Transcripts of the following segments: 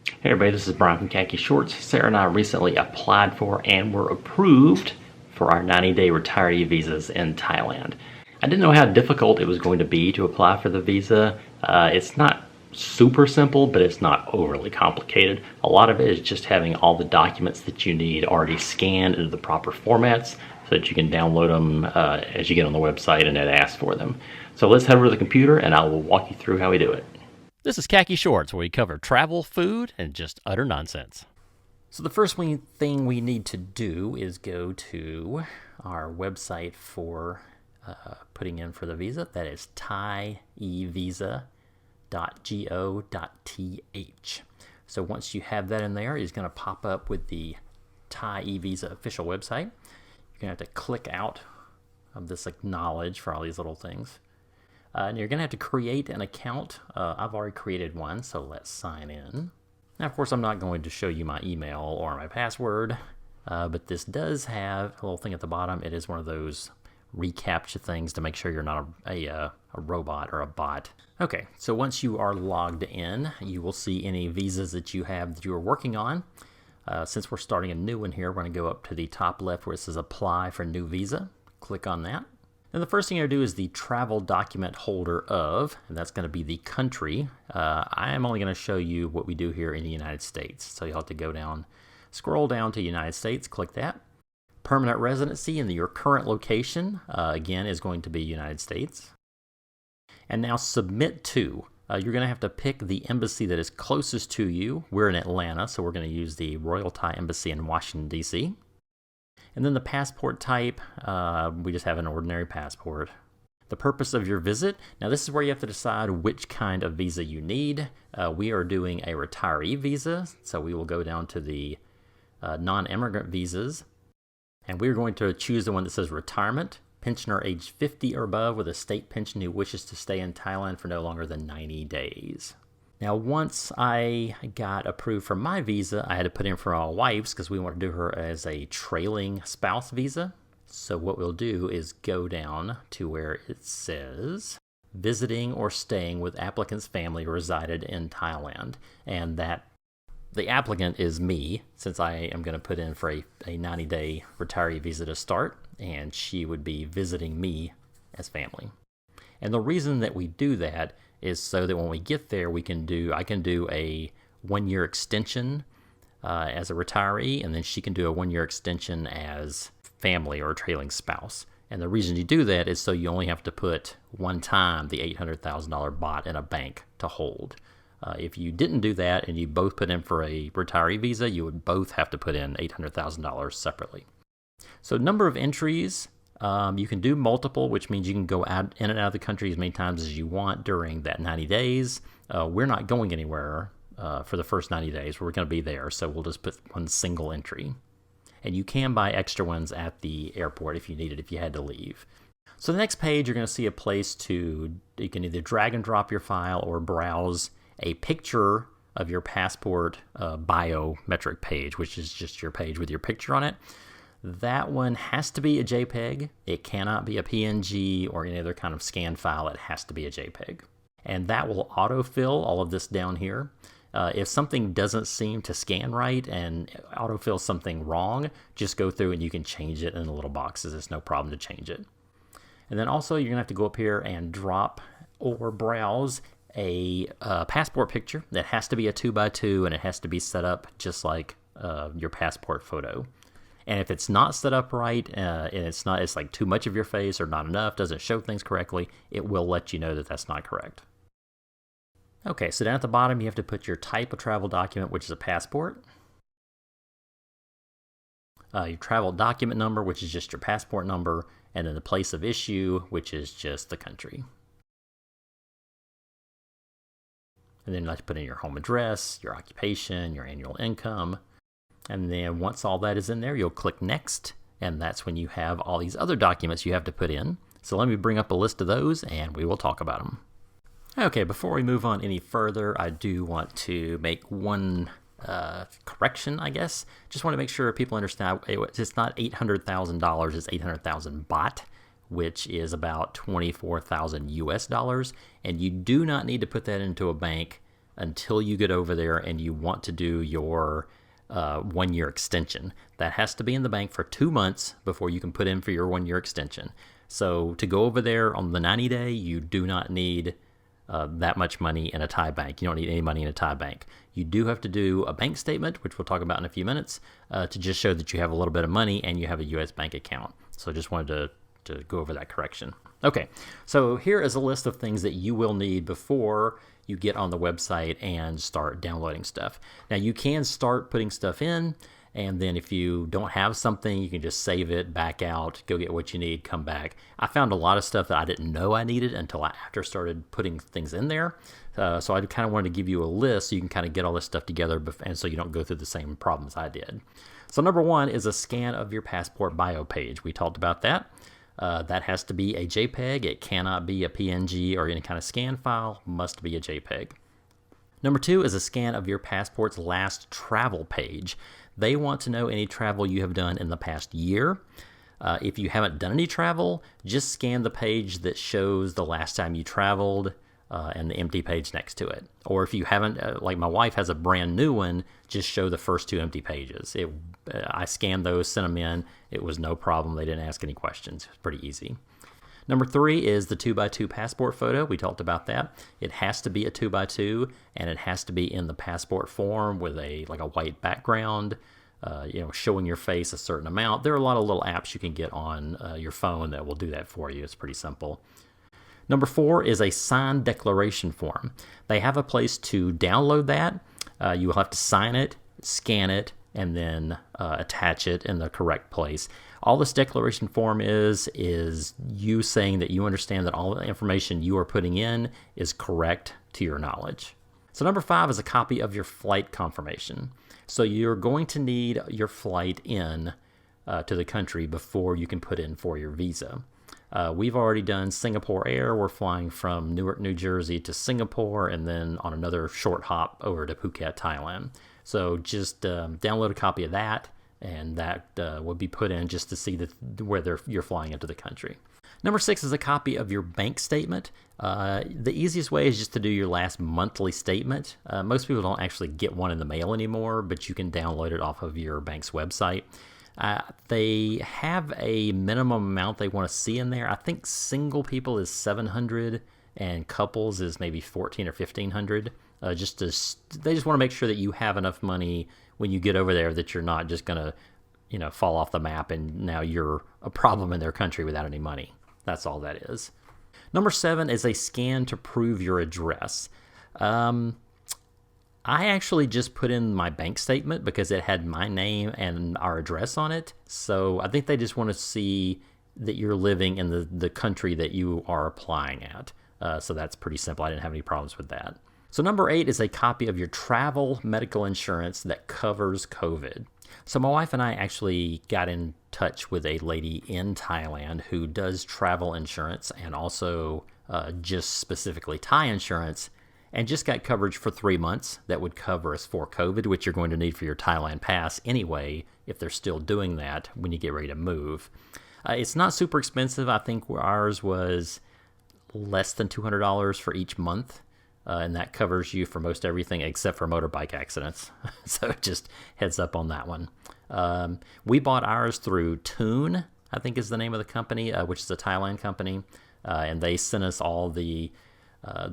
Hey everybody, this is Brian from Khaki Shorts. Sarah and I recently applied for and were approved for our 90-day retiree visas in Thailand. I didn't know how difficult it was going to be to apply for the visa. It's not super simple, but it's not overly complicated. A lot of it is just having all the documents that you need already scanned into the proper formats so that you can download them as you get on the website and it asks for them. So let's head over to the computer and I will walk you through how we do it. This is Khaki Shorts, where we cover travel, food, and just utter nonsense. So the first thing we need to do is go to our website for putting in for the visa. That is thaivisa.go.th. So once you have that in there, it's going to pop up with the Thai eVisa official website. You're going to have to click out of this acknowledge for all these little things. And you're going to have to create an account. I've already created one, so let's sign in. Now, of course, I'm not going to show you my email or my password, but this does have a little thing at the bottom. It is one of those reCAPTCHA things to make sure you're not a robot or a bot. Okay, so once you are logged in, you will see any visas that you have that you are working on. Since we're starting a new one here, we're going to go up to the top left where it says Apply for New Visa. Click on that. And the first thing you're going to do is the travel document holder of, and that's going to be the country. I am only going to show you what we do here in the United States. So you'll have to go down, scroll down to United States, click that. Permanent residency in your current location, again, is going to be United States. And now submit to. You're going to have to pick the embassy that is closest to you. We're in Atlanta, so we're going to use the Royal Thai Embassy in Washington, D.C. And then the passport type, we just have an ordinary passport. The purpose of your visit, now this is where you have to decide which kind of visa you need. We are doing a retiree visa, so we will go down to the non-immigrant visas. And we're going to choose the one that says retirement, pensioner age 50 or above with a state pension who wishes to stay in Thailand for no longer than 90 days. Now, once I got approved for my visa, I had to put in for my wife's because we want to do her as a trailing spouse visa. So what we'll do is go down to where it says visiting or staying with applicant's family resided in Thailand. And that the applicant is me, since I am going to put in for a 90-day retiree visa to start, and she would be visiting me as family. And the reason that we do that is so that when we get there, I can do a 1-year extension as a retiree, and then she can do a 1-year extension as family or a trailing spouse. And the reason you do that is so you only have to put one time the $800,000 baht in a bank to hold. If you didn't do that and you both put in for a retiree visa, you would both have to put in $800,000 separately. So number of entries. You can do multiple, which means you can go in and out of the country as many times as you want during that 90 days. We're not going anywhere for the first 90 days. We're going to be there, so we'll just put one single entry. And you can buy extra ones at the airport if you needed, if you had to leave. So the next page, you're going to see a place you can either drag and drop your file or browse a picture of your passport biometric page, which is just your page with your picture on it. That one has to be a JPEG. It cannot be a PNG or any other kind of scan file. It has to be a JPEG. And that will autofill all of this down here. If something doesn't seem to scan right and autofill something wrong, just go through and you can change it in the little boxes. It's no problem to change it. And then also you're going to have to go up here and drop or browse a passport picture. That has to be a 2x2 and it has to be set up just like your passport photo. And if it's not set up right, and it's like too much of your face or not enough, doesn't show things correctly, it will let you know that that's not correct. Okay, so down at the bottom, you have to put your type of travel document, which is a passport. Your travel document number, which is just your passport number, and then the place of issue, which is just the country. And then you have to put in your home address, your occupation, your annual income. And then once all that is in there, you'll click Next, and that's when you have all these other documents you have to put in. So let me bring up a list of those, and we will talk about them. Okay, before we move on any further, I do want to make one correction, I guess. Just want to make sure people understand it's not $800,000, it's 800,000 baht, which is about 24,000 US dollars. And you do not need to put that into a bank until you get over there and you want to do your 1-year extension. That has to be in the bank for 2 months before you can put in for your 1-year extension. So to go over there on the 90-day, you do not need that much money in a Thai bank. You don't need any money in a Thai bank. You do have to do a bank statement, which we'll talk about in a few minutes, to just show that you have a little bit of money and you have a U.S. bank account. So just wanted to go over that correction. Okay, so here is a list of things that you will need before you get on the website and start downloading stuff. Now you can start putting stuff in, and then if you don't have something, you can just save it, back out, go get what you need, come back. I found a lot of stuff that I didn't know I needed until I after started putting things in there. So I kind of wanted to give you a list so you can kind of get all this stuff together, and so you don't go through the same problems I did. So number 1 is a scan of your passport bio page. We talked about that. That has to be a JPEG. It cannot be a PNG or any kind of scan file. Must be a JPEG. Number 2 is a scan of your passport's last travel page. They want to know any travel you have done in the past year. If you haven't done any travel, just scan the page that shows the last time you traveled and the empty page next to it. Or if you haven't, like my wife has a brand new one, just show the first 2 empty pages. I scanned those, sent them in. It was no problem. They didn't ask any questions. It was pretty easy. Number 3 is the 2x2 passport photo. We talked about that. It has to be a 2x2, and it has to be in the passport form with a white background, showing your face a certain amount. There are a lot of little apps you can get on your phone that will do that for you. It's pretty simple. Number 4 is a signed declaration form. They have a place to download that. You will have to sign it, scan it, and then attach it in the correct place. All this declaration form is you saying that you understand that all the information you are putting in is correct to your knowledge. So number 5 is a copy of your flight confirmation. So you're going to need your flight in to the country before you can put in for your visa. We've already done Singapore Air. We're flying from Newark, New Jersey to Singapore and then on another short hop over to Phuket, Thailand. So just download a copy of that, and that will be put in just to see where you're flying into the country. Number 6 is a copy of your bank statement. The easiest way is just to do your last monthly statement. Most people don't actually get one in the mail anymore, but you can download it off of your bank's website. They have a minimum amount they want to see in there. I think single people is $700 and couples is maybe $1,400 or $1,500. They just want to make sure that you have enough money when you get over there that you're not just going to, fall off the map and now you're a problem in their country without any money. That's all that is. Number 7 is a scan to prove your address. I actually just put in my bank statement because it had my name and our address on it. So I think they just want to see that you're living in the country that you are applying at. So that's pretty simple. I didn't have any problems with that. So number 8 is a copy of your travel medical insurance that covers COVID. So my wife and I actually got in touch with a lady in Thailand who does travel insurance and also just specifically Thai insurance, and just got coverage for 3 months that would cover us for COVID, which you're going to need for your Thailand pass anyway, if they're still doing that when you get ready to move. It's not super expensive. I think ours was less than $200 for each month. And that covers you for most everything except for motorbike accidents. So just heads up on that one. We bought ours through Tune, I think is the name of the company, which is a Thailand company. And they sent us all the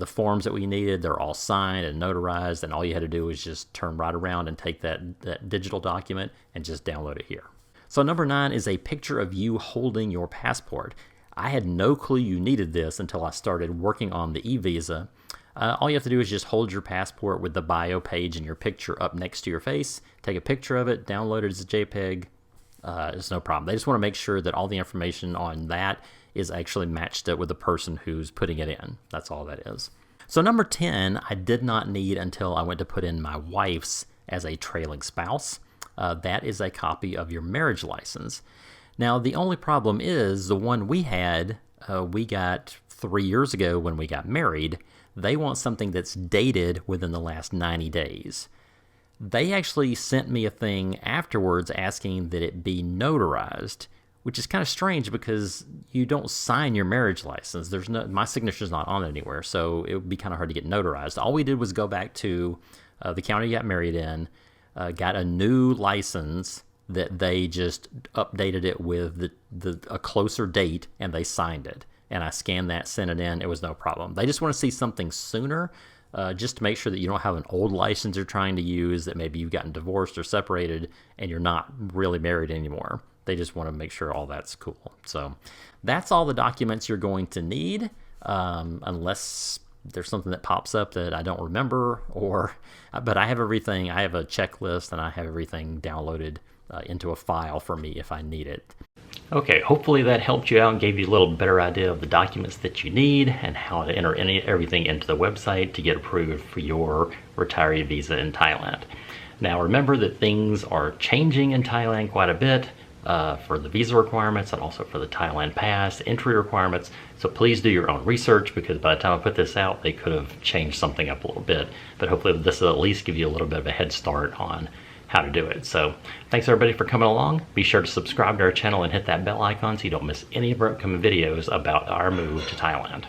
forms that we needed. They're all signed and notarized, and all you had to do was just turn right around and take that digital document and just download it here. So number 9 is a picture of you holding your passport. I had no clue you needed this until I started working on the e-visa. All you have to do is just hold your passport with the bio page and your picture up next to your face, take a picture of it, download it as a JPEG. It's no problem. They just want to make sure that all the information on that is actually matched up with the person who's putting it in. That's all that is. So number 10, I did not need until I went to put in my wife's as a trailing spouse. That is a copy of your marriage license. Now, the only problem is the one we had, we got 3 years ago when we got married. They want something that's dated within the last 90 days. They actually sent me a thing afterwards asking that it be notarized, which is kind of strange because you don't sign your marriage license. My signature's not on it anywhere, so it would be kind of hard to get notarized. All we did was go back to the county you got married in, got a new license that they just updated it with a closer date, and they signed it. And I scanned that, sent it in. It was no problem. They just want to see something sooner, just to make sure that you don't have an old license you're trying to use, that maybe you've gotten divorced or separated and you're not really married anymore. They just want to make sure all that's cool. So that's all the documents you're going to need, unless there's something that pops up that I don't remember, but I have everything. I have a checklist, and I have everything downloaded into a file for me if I need it. Okay, hopefully that helped you out and gave you a little better idea of the documents that you need and how to enter everything into the website to get approved for your retiree visa in Thailand. Now remember that things are changing in Thailand quite a bit for the visa requirements and also for the Thailand Pass entry requirements. So please do your own research, because by the time I put this out, they could have changed something up a little bit. But hopefully this will at least give you a little bit of a head start on how to do it. So thanks everybody for coming along. Be sure to subscribe to our channel and hit that bell icon so you don't miss any of our upcoming videos about our move to Thailand.